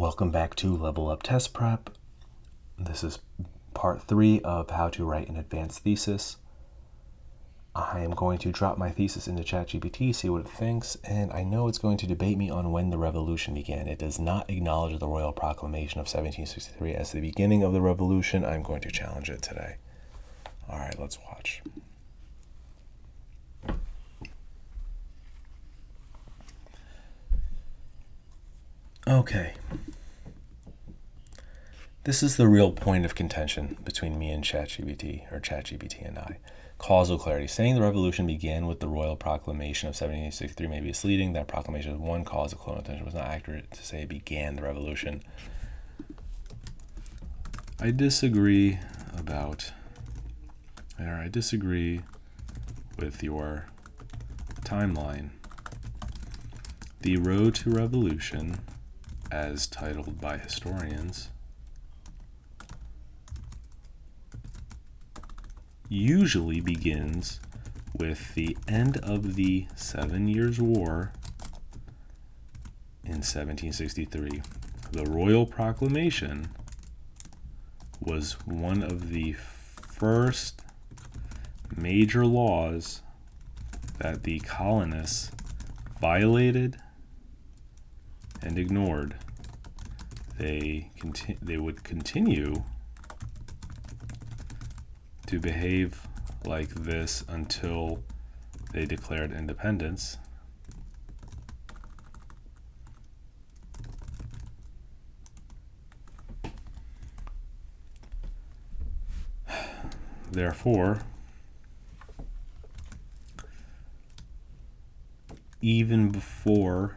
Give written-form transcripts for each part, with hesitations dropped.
Welcome back to Level Up Test Prep. This is part 3 of how to write an advanced thesis. I am going to drop my thesis into ChatGPT, see what it thinks, and I know it's going to debate me on when the revolution began. It does not acknowledge the Royal Proclamation of 1763 as the beginning of the revolution. I'm going to challenge it today. All right, let's watch. Okay. This is the real point of contention between me and ChatGPT, or ChatGPT and I. Causal clarity. Saying the revolution began with the Royal Proclamation of 1763 may be misleading. That proclamation is one cause of colonial tension. It was not accurate to say it began the revolution. I disagree with your timeline. The road to revolution, as titled by historians, usually begins with the end of the 7 Years' War in 1763. The Royal Proclamation was one of the first major laws that the colonists violated and ignored. They would continue to behave like this until they declared independence. Therefore, even before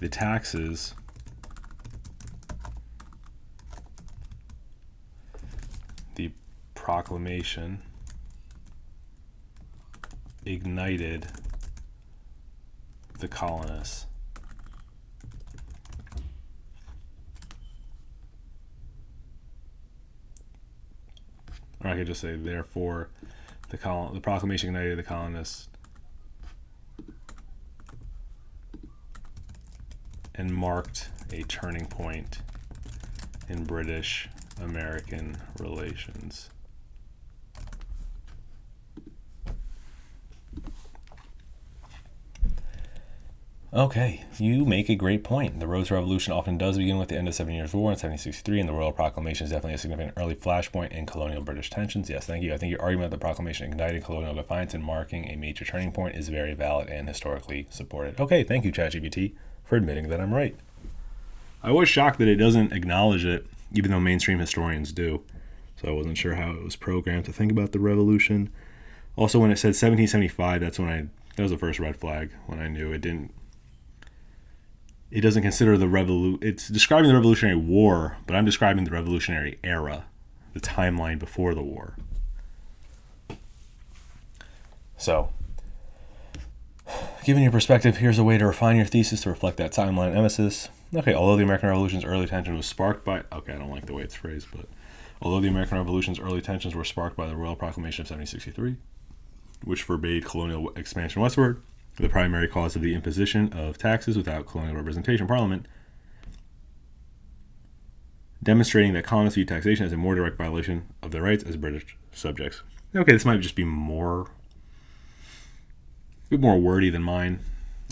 the taxes the proclamation ignited the colonists. Or I could just say, therefore, the proclamation ignited the colonists and marked a turning point in British-American relations. Okay, you make a great point. The road to revolution often does begin with the end of 7 Years' War in 1763, and the Royal Proclamation is definitely a significant early flashpoint in colonial British tensions. Yes, thank you. I think your argument that the proclamation ignited colonial defiance and marking a major turning point is very valid and historically supported. Okay, thank you, ChatGPT, for admitting that I'm right. I was shocked that it doesn't acknowledge it, even though mainstream historians do. So I wasn't sure how it was programmed to think about the revolution. Also, when it said 1775, that was the first red flag when I knew it doesn't consider the revolution. It's describing the Revolutionary War, but I'm describing the Revolutionary Era, the timeline before the war. So, given your perspective, here's a way to refine your thesis to reflect that timeline emphasis. Okay, although the American Revolution's early tension was sparked by... Okay, I don't like the way it's phrased, but... Although the American Revolution's early tensions were sparked by the Royal Proclamation of 1763, which forbade colonial expansion westward, the primary cause of the imposition of taxes without colonial representation in Parliament, demonstrating that colonists viewed taxation as a more direct violation of their rights as British subjects. Okay, this might just be a bit more wordy than mine.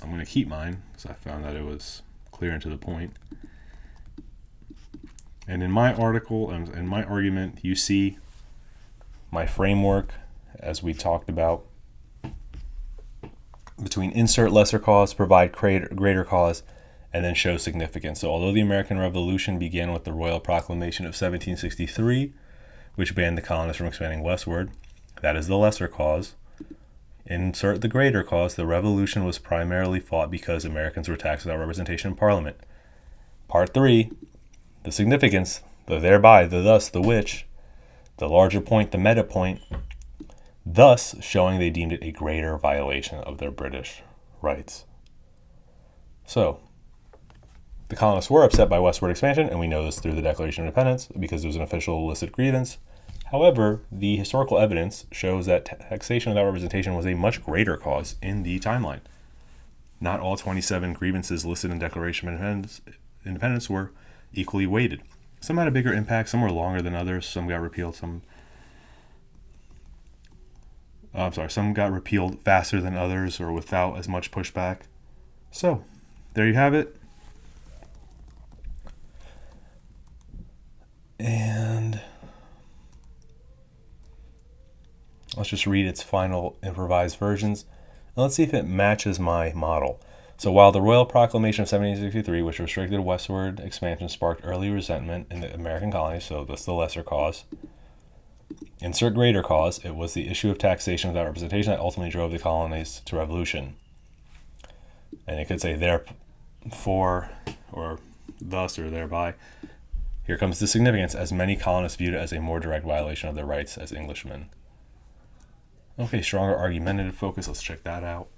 I'm going to keep mine because I found that it was clear and to the point. And in my article, in my argument, you see my framework as we talked about between insert lesser cause, provide greater cause, and then show significance. So although the American Revolution began with the Royal Proclamation of 1763, which banned the colonists from expanding westward, that is the lesser cause. Insert the greater cause. The revolution was primarily fought because Americans were taxed without representation in Parliament. Part 3, the significance, the thereby, the thus, the which, the larger point, the meta point, thus showing they deemed it a greater violation of their British rights. So, the colonists were upset by westward expansion, and we know this through the Declaration of Independence because it was an official illicit grievance. However, the historical evidence shows that taxation without representation was a much greater cause in the timeline. Not all 27 grievances listed in Declaration of Independence independence were equally weighted. Some had a bigger impact, some were longer than others, some got repealed, some got repealed faster than others or without as much pushback. So, there you have it. And let's just read its final improvised versions. And let's see if it matches my model. So while the Royal Proclamation of 1763, which restricted westward expansion, sparked early resentment in the American colonies, so that's the lesser cause. Insert greater cause, it was the issue of taxation without representation that ultimately drove the colonies to revolution. And it could say therefore, or thus, or thereby. Here comes the significance, as many colonists viewed it as a more direct violation of their rights as Englishmen. Okay, stronger argumentative focus, let's check that out.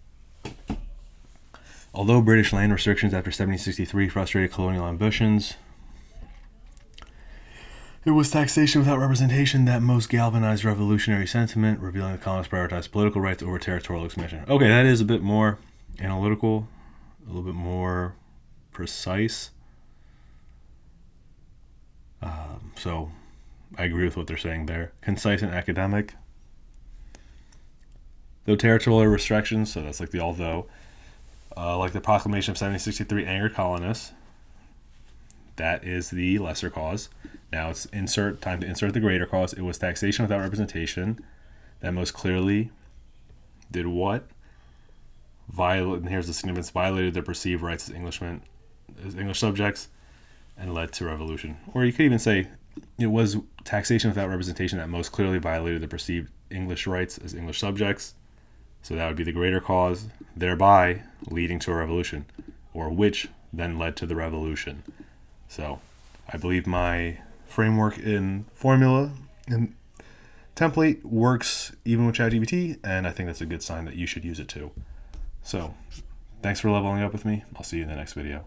Although British land restrictions after 1763 frustrated colonial ambitions, it was taxation without representation that most galvanized revolutionary sentiment, revealing the colonists prioritized political rights over territorial expansion. Okay, that is a bit more analytical, a little bit more precise. So I agree with what they're saying there. Concise and academic. Though territorial restrictions, so that's like the although, like the Proclamation of 1763 angered colonists, that is the lesser cause. Now it's time to insert the greater cause. It was taxation without representation that most clearly did what? And here's the significance, violated their perceived rights as English subjects, and led to revolution. Or you could even say it was taxation without representation that most clearly violated the perceived English rights as English subjects. So that would be the greater cause, thereby leading to a revolution, or which then led to the revolution. So I believe my framework in formula and template works even with ChatGPT, and I think that's a good sign that you should use it too. So thanks for leveling up with me. I'll see you in the next video.